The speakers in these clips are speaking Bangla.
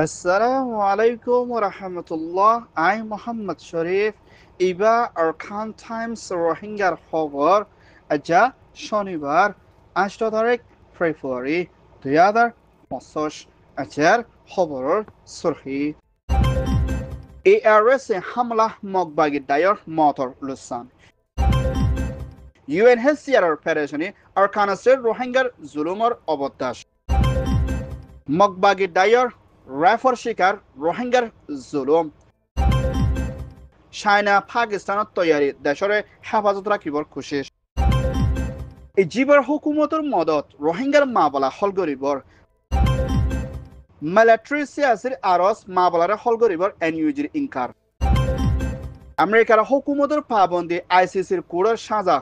Assalamu alaikum wa rahmatullah. I'm Muhammad Sharif. Iba Arkan Times রোহিঙ্গার খবর আজা শনিবার 8 তারিখ ফেব্রুয়ারি 2025 আজার খবরের সুরহি ARS হামলা মগবাগি দায়র মটর লুসান UNHCR পেরেশানি আরকানাসের রোহিঙ্গার জুলুমর অবদাস মগবাগি দায়র রাইফর শিকার রোহিঙ্গার জুলুম চাইনা পাকিস্তানত তৈয়ারি দেশরে হেফাজত রাখিবর কোশিশ ইজিবর হুকুমতর মদত রোহিঙ্গার মাবলা হলগরিবর মিলিটারি সিয়াসির আরস মাবলারে হলগরিবর এনইউজির ইনকার আমেরিকার হুকুমতর পাবন্দি আইসিসির কোড়ের সাজা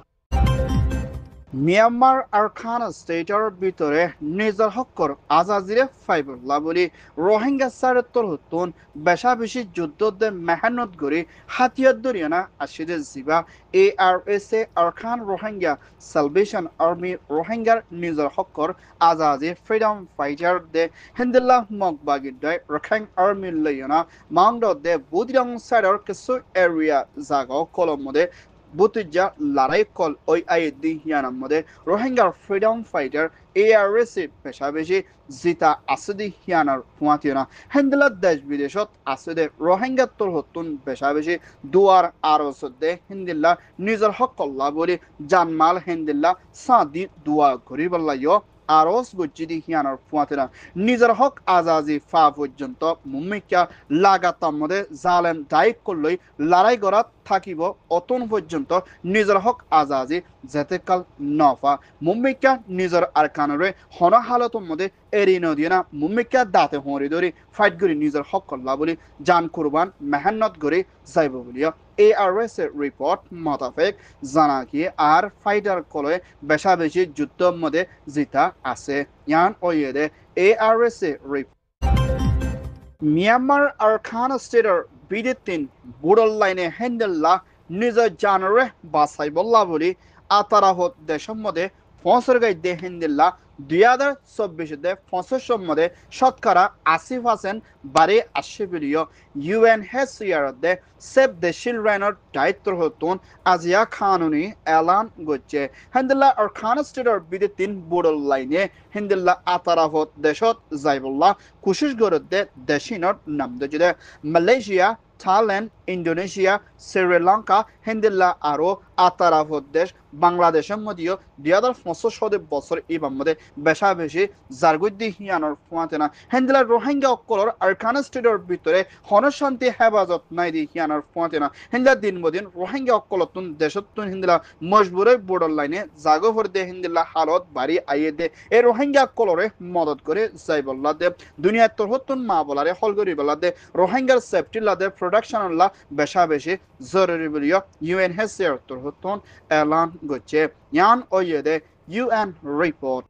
মিয়ানমার আরকান স্টেটের ভিতরে নিজের হকর আজাজিরে ফাইবুল্লাহ বলি রোহিঙ্গা সারত্তর হতুন বেশা বেশি যুদ্ধতে মেহনত করে হাতিয়ার দরিয়ানা আসিদে জিবা ARS Arakan Rohingya salvation army রোহিঙ্গার নিজের হকর আজাজি ফ্রিডম ফাইটার দে হিন্দুল্লাহ মগবাগি দয় রোহিং আর্মি লইনা মাংড দে বুদিরং সাইডর কিছু এরিয়া জাগো কলমদে বুতুজা লড়াই কল ওই আইদি হিয়ানার মধ্যে রোহিঙ্গার ফ্রিডম ফাইটার ARS পেশা বেশি জিতা আসদি হিয়ানার ফুয়াতিনা হেন্দলা দেশ বিদেশত আসদে রোহিঙ্গা তোর হতুন পেশা বেশি দুয়ার আরস দে হিন্দিল্লা নিজের হক কল্লা বলি জানমাল হিন্দিল্লা সাদি দুয়া করি বললাইও আরস গজ্জিদি হিয়ানার ফুয়াতিনা নিজের হক আজাজি ফা পর্যন্ত মুম্মিকা লাগাতার মধ্যে জালেম দায়িক করলই লড়াই করাত থাকিব অতন পর্যন্ত নিজের হক আজাজি যেতেকাল নফা মুম্মিকা নিজের আরকানরে হন হালতর মধ্যে এরি নদী না মুম্মিকা দাঁতে হরি ধরি ফাইট করি নিজের হক করলা বলি জান কুরবান মেহনত করে যাইব বলিয়া ARS রিপোর্ট মোতাবেক জানা কি আর ফাইটার কলে বেশা বেশি যুদ্ধের মধ্যে জিতা আছে ইয়ান ওয়েদে ARS রিপোর্ট মিয়ানমার আরকান স্টেটের বিদেতিন বুড়ল লাইনে হেন্ডেল্লা নিজের জানরে বাসাইবল্লা বলি আতারাহত দেশের মধ্যে ফসর গাই দে হেন্ডেল্লা 2024 ফসর মধ্যে শতকরা 80% বাড়ি আসে বলিও UNHCR দে সেভ দ্য চিলড্রেনের দায়িত্ব হতুন আজিয়া খানুনি এলান গচ্ছে হেন্ডেল্লা আরকান স্টেটের বিদেতিন বুড়ল লাইনে হেন্ডেল্লা আতারাহত দেশত যাইবল্লা কোশিশ গরদে দেশিনর নাম দে মালয়েশিয়া থাইল্যান্ড ইন্দোনেশিয়া শ্রীলঙ্কা হেন্দিল্লা আরো আতারাফত দেশ বাংলাদেশের মধ্যেও 2025 বছর ইবাম মধ্যে বেশা বেশি জারগুদ্দি হিয়ানোর ফুয়াতেনা হেন্দিল্লা রোহিঙ্গা অকলর আরকান স্টেটের ভিতরে হনশান্তি হেফাজত নাই দি হিয়ানোর ফুয়াতেনা হেন্দিল্লা দিন বদিন রোহিঙ্গা অকলতুন দেশতুন হেন্দিল্লা মজবুরে বর্ডার লাইনে জাগফর দে হেন্দিল্লা হালত বাড়ি আইয়ে দে এই রোহিঙ্গা কলরে মদত করে যাইবল্লা দে দুনিয়ার তরহতুন মা বলারে হলগরি বলা দে রোহিঙ্গার সেফটি লাদে প্রোডাকশন লা বেশা বেশি জরুরি বলিও UNHCR তরহতুন এলান গচ্ছে ইয়ান ওয়েদে UN রিপোর্ট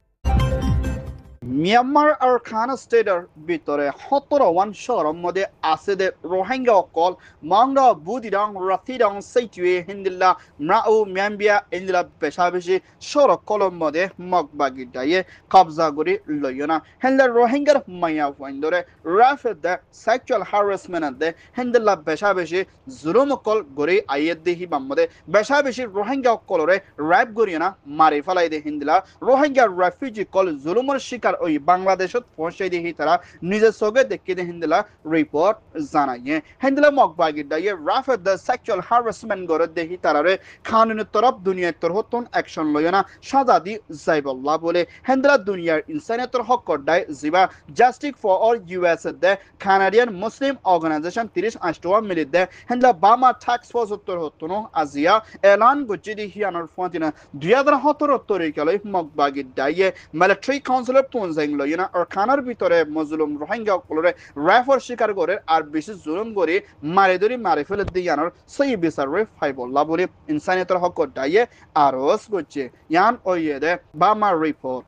মিয়ানমার আরকান স্টেটের ভিতরে 17 শহরের মধ্যে আছে দে রোহিঙ্গা অকল মাংরা বুদিরাং রাতিরাং সেইটুয়ে হিন্দিল্লা মরাউ মিয়ানবিয়া ইন্দিলা বেশা বেশি সড়ক কলম মধ্যে মগবাগি দায়ে কবজা করি লইনা হেন্দার রোহিঙ্গার মাইয়া ফাইন্দরে রাফেদ দে সেক্সুয়াল হ্যারাসমেন্ট দে হিন্দিল্লা বেশা বেশি জুলুম অকল গরি আইয়ে দেহি বাম্মদে বেশা বেশি রোহিঙ্গা অকলরে র্যাপ গরিনা মারি ফেলাই দে হিন্দিলা রোহিঙ্গা রেফিউজি কল জুলুমের শিকার ওই বাংলাদেশত পৌঁছে দিয়ে তারা নিজের চোখে দেখে দিয়ে হিন্দিলা রিপোর্ট জানাইয়ে হিন্দিলা মগবাগি দাইয়ে রাফেদ দ্য সেক্সুয়াল হ্যারাসমেন্ট করে দেখি তারারে কানুনের তরফ দুনিয়ার তরফতন অ্যাকশন লয় না সাজা দি যাইবল্লা বলে হিন্দিলা দুনিয়ার ইনসানিয়তের হক কর্দায় জিবা জাস্টিস ফর অল US দে কানাডিয়ান মুসলিম অর্গানাইজেশন 30 মিলি দে হিন্দিলা বামা ট্যাক্স ফোর্স উত্তর হতন আজিয়া এলান গজ্জি দি হিয়ানোর ফন্তিনা 2017 তরিকালৈ মগবাগি দাইয়ে মিলিটারি কাউন্সিলর জাইংলইনা আরকানের ভিতরে মজলুম রোহিঙ্গা কলরে রাইফর শিকার করে আর বেশি জুলুম করে মারি ধরি মারি ফেলে দিয়ানোর সেই বিচারে ফাইবল্লা বলে ইনসানিয়তের হক দাইয়ে আরস করছে ইয়ান ওয়েদে বামা রিপোর্ট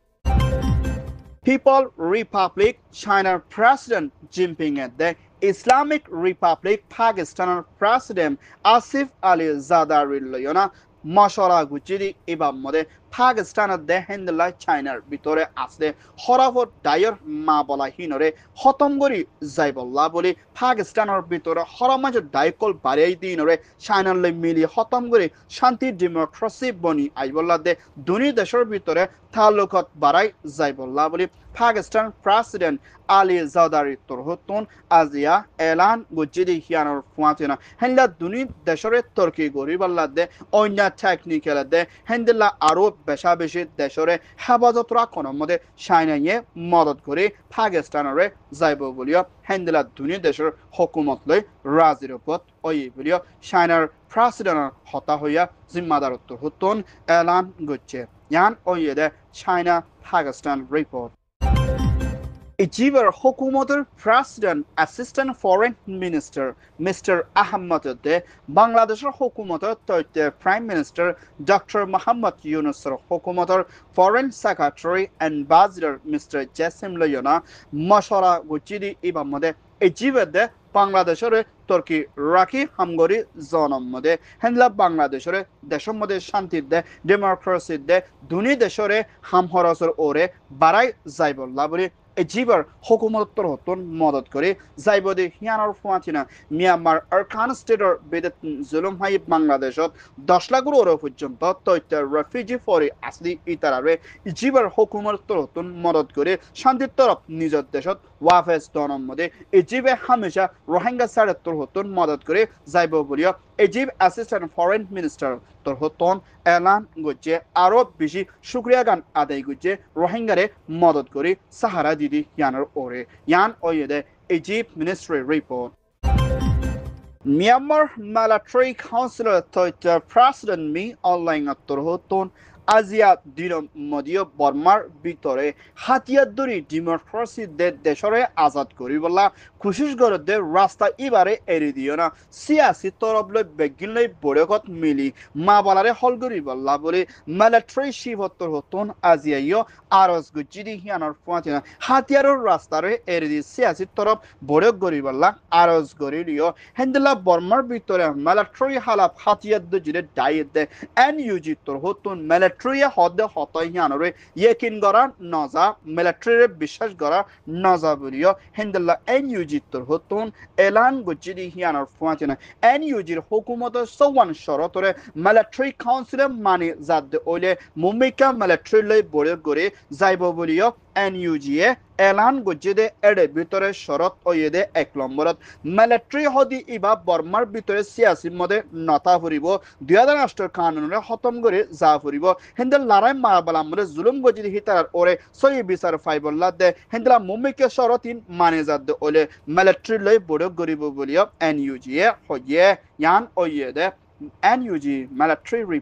People Republic Chinaর প্রেসিডেন্ট জিনপিং এর দে ইসলামিক রিপাবলিক পাকিস্তানের প্রেসিডেন্ট আসিফ আলী জারদারির লইনা মশরা গুচিরি এবার মধ্যে পাকিস্তানের দে হেন্দিল্লা চাইনার ভিতরে আছে হরাফত ডায়র মা বলা হিনরে খতম করি যাইবল্লা বলে পাকিস্তানের ভিতরে হরমাজ ডাইকল বাড়াই দিনরে চাইনার লাই মিলি খতম করে শান্তি ডেমোক্রেসি বনি আইবল্লা দে দুনি দেশের ভিতরে তালুকত বাড়াই যাইবল্লা বলে পাকিস্তান প্রেসিডেন্ট আলী জাদারি তরহতুন আজিয়া এলান গুজিদি হিয়ানোর ফুয়াতিনা হেন্লা দুনি দেশরে তর্কি গরিবাল্লা দে অন্য টেকনিক্যাল দে হেন্দিল্লা আরো বেশা বেশি দেশরে হেফাজত রাখনের মধ্যে সাইনাইয়ে মদত করে পাকিস্তানরে যাইব বলিও হেন্দিল্লা দুনি দেশের হকুমত লই রাজির পথ ওই বলিও সাইনার প্রেসিডেন্টের হতা হইয়া জিম্মাদারত্ব হতুন এলান গুচ্ছে ইয়ান ওই দে China Pakistan report Ejibar Hukumatul President Assistant Foreign Minister Mr. Ahmad de Bangladesh'er Hukumatul Toyte Prime Minister Dr. Muhammad Yunus'er Hukumatul Foreign Secretary Ambassador Mr. Jassim Loyona Mashara Gujidi Ibamode Ejibar de Bangladesh'er Turkey Raki Hamgori Zonam Mode Henla Bangladesh'er দেশের মধ্যে শান্তির দে ডেমোক্রেসির দে দুনি দেশরে হামহরসর ওরে বাড়াই যাইবল্লা বলে এজিবার হুকুমতর হতন মদত করে যাইবদে হিয়ানোর ফুয়াতিনা মিয়ানমার আরকান স্টেটর বেদে জুলুম হাই বাংলাদেশত 10 লাখর ওর পর্যন্ত তৈত রেফিউজি ফরে আসলি ইতারারে এজিবার হুকুমতর হতন মদত করে শান্তির তরফ নিজের দেশত ওয়াফেস দনম মধ্যে এজিবে হামেশা রোহিঙ্গা সাড়েত্তর হতন মদত করে যাইব বলিও এজিব অ্যাসিস্ট্যান্ট ফরেন মিনিস্টার তোর হতন এলান গজ্জে আরো বেশি শুক্রিয়া গান আদায় গজ্জে রোহিঙ্গারে মদত করে সাহারা দিদি ইয়ানোর ওরে ইয়ান ওয়েদে এজিব ministry report Myanmar Military Council তৈতে প্রেসিডেন্ট মি অনলাইন তোর হতন আজিয়া দিনম মদিয় বর্মার ভিতরে হাতিয়ার দরি ডেমোক্রেসি দেশরে আজাদ করিবলা কোশিশ করে দে রাস্তা এবারে এড়ি দিও না সিয়াসি তরফ লৈ বেগিন লৈ বড়কত মিলি মা বলারে হল করিবলা বলে মিলিটারি শিবত্তর হতন আজিয়াইও আরজ গুজিদি হিয়ানোর ফুয়াতিনা হাতিয়ারের রাস্তারে এড়ি দি সিয়াসি তরফ বড়ক করিবলা আরজ করিলিও হেন্দিলা বর্মার ভিতরে মিলিটারি হালাপ হাতিয়ার দজিরে ডাইয়ের দে এনইউজি তোর হতন মিলিটারি হদে হতই হিয়ানোরে ইয়েকিন করা নজা মিলিটারি বিশ্বাস করা নজা বলিও হেন্দিলা এনইউজি তোর হতন এলান গুজিদি হিয়ানোর ফুয়াতিনা এনইউজির হুকুমত সওয়ান শরতরে মিলিটারি কাউন্সিলে মানে জাদে ওলে মুম্বিকা মিলিটারি লই বড় করে যাইব বলিও এনইউজিএ এলান গজ্জেদে এডে ভিতরে শরত ওয়েদে 1 নম্বরত মিলিটারি হদি ইবা বর্মার ভিতরে সিয়াসির মধ্যে নতা ফুরিব 2008 কানুনে খতম করে যা ফুরিব হেন্দেল লড়াই মারবাল আমরে জুলুম গজ্জেদি হিতার ওরে সই বিচার ফাইবল্লা দে হেন্দেলা মুম্বিকে শরতিন মানে জাদে ওলে মিলিটারি লই বড় গরিব বলিও এনইউজিএ হয়ে ইয়ান ওয়েদে এনইউজি মিলিটারি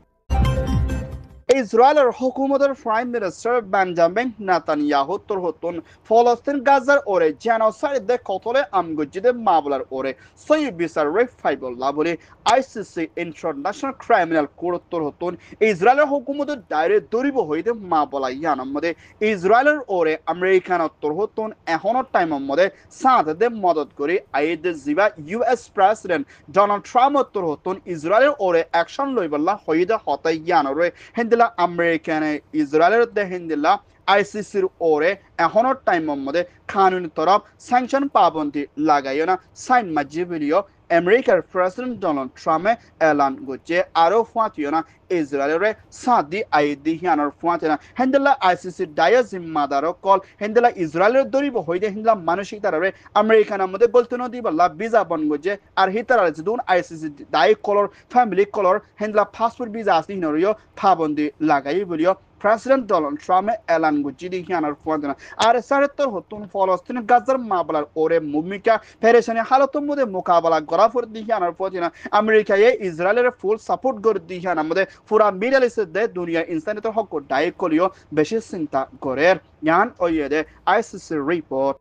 ইসরায়েলের হুকুমতের প্রাইম মিনিস্টার বেঞ্জামিন নেতানিয়াহু তোর হতন ফলস্তিন গাজার ওরে জেনোসাইড দে কতলে আমগজিদে মামলার ওরে সই বিচার রে ফাইবল্লা বলে আইসিসি ইন্টারন্যাশনাল ক্রিমিনাল কোর্ট তোর হতন ইসরায়েলের হুকুমতের ডাইরে দরিব হইতে মামলা ইয়ানার মধ্যে ইসরায়েলের ওরে আমেরিকান তোর হতন এখনের টাইমের মধ্যে সাথ দে মদত করে আইদে জিবা ইউএস প্রেসিডেন্ট ডোনাল্ড ট্রাম্প তোর হতন ইসরায়েলের ওরে অ্যাকশন লইবল্লা হইদে হতাই ইয়ানার হেন্দিলা আমেরিকানে ইসরায়েলের দে হেন্দিলা আইসিসির ওরে এখনের টাইমের মধ্যে কানুনি তরফ স্যাংশন পাবন্দি লাগাইও না সাইন মাজিবিলিও আমেরিকার প্রেসিডেন্ট ডোনাল্ড ট্রাম্পে এলান করছে আরো ফুয়াতিও না ইসরায়েলের সাদি আইদি হিয়ানোর ফুয়াতিনা হেন্দিলা আইসিসির ডায়া জিম্মাদারও কল হেন্দিলা ইসরায়েলের দরিব হইতে হেন্দিলা মানসিক তারারে আমেরিকানের মধ্যে বলতে নদী বললা ভিসা বন গজে আর হিতারা যদুন আইসিসি দায় কলর ফ্যামিলি কলর হেন্দিলা পাসপোর্ট ভিসা আসি হিনরিও পাবন্দি লাগাই বলিও প্রেসিডেন্ট ডোনাল্ড ট্রাম্পে এলান গুজিদি হিয়ানোর ফুয়াতিনা আর সারেত্তর হতুন ফলস্তিন গাজার মামলার ওরে ভূমিকা পেরেশানি হালতের মধ্যে মোকাবেলা করা ফর দি হিয়ানোর ফুয়াতিনা আমেরিকায় ইসরায়েলের ফুল সাপোর্ট করে দি হিয়ানোর মধ্যে পুরা মিডল ইস্টের দে দুনিয়া ইনসানিয়তের হক দায়িত্ব কলিও বেশি চিন্তা করে ইয়ান ওয়েদে আইসিসি রিপোর্ট